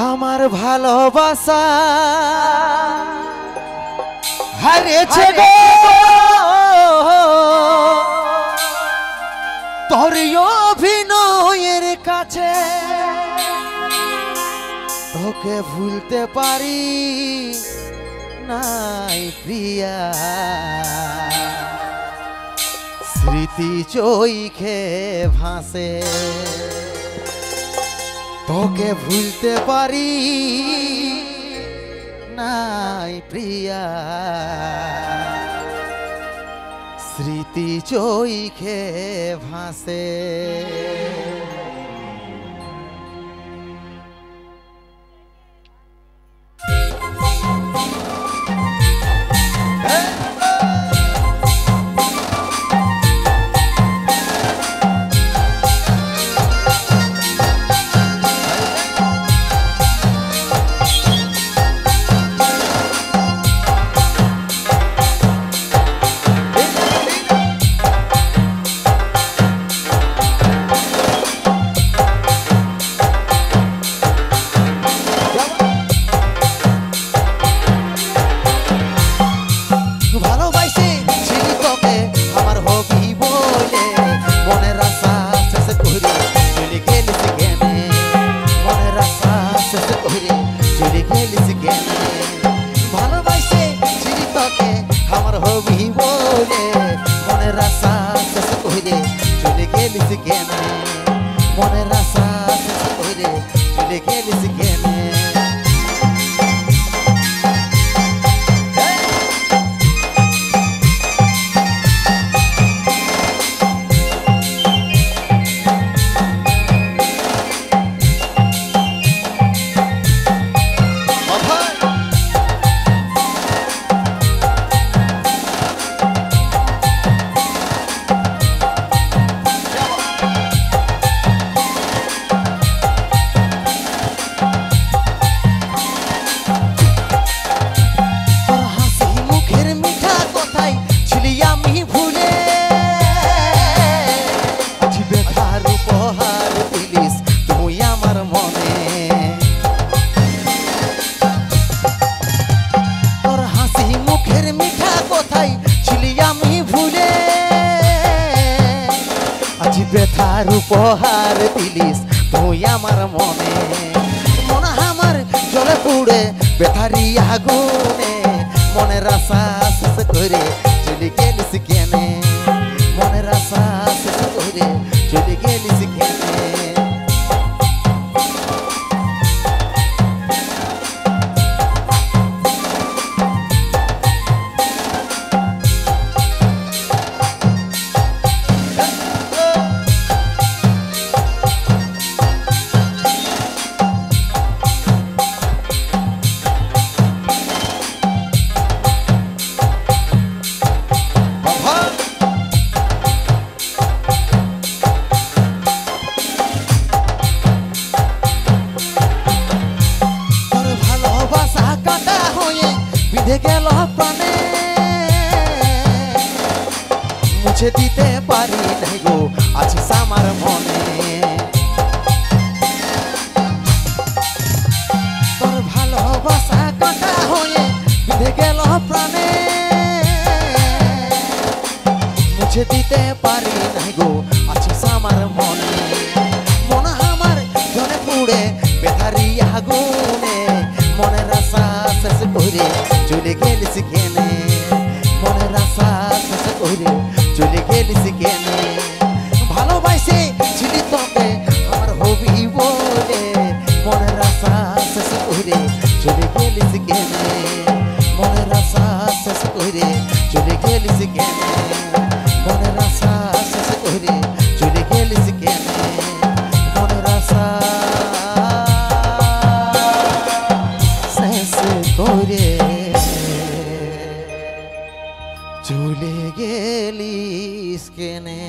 আমার ভালোবাসা হারিয়েছে গো তোর অভিনয়ের কাছে তোকে ভুলতে পারি নাই প্রিয়া স্মৃতি চোখে ভাসে তোকে ভুলতে পারি নাই প্রিয়া স্মৃতি চোখে ভাসে মনের আশা শেষ করে চলে গেলিস কেনে ব্যথার উপহার দিলিস তুই আমার মনে মন আমার জলে পুড়ে ব্যথারি আগুনে মনের আশা শেষ করে চলে গেলিস কেনে মনের আশা শেষ করে চলে গেলিস কেনে গেল প্রাণে মুছে দিতে পারি নাই গো আছিস আমার মনে তোর ভালোবাসা কাটা হয়ে বিঁধে গেল প্রাণে মুছে দিতে পারি নাই গো আছিস আমার মনে মন আমার জলে পুড়ে বেধারি আগুনে মনের আশা শেষ করে চলে গেলিস কেনে মনের আশা শেষ করে চলে গেলিস কেনে ভালোবাসে ছিলি তোকে আমার হবি বলে মনের আশা শেষ করে চলে গেলিস কেনে মনের আশা শেষ করে চলে গেলিস কেনে মনের আশা শেষ করে চলে গেলিস কেনে মনের আশা শেষ করে চলে গেলিস কেনে।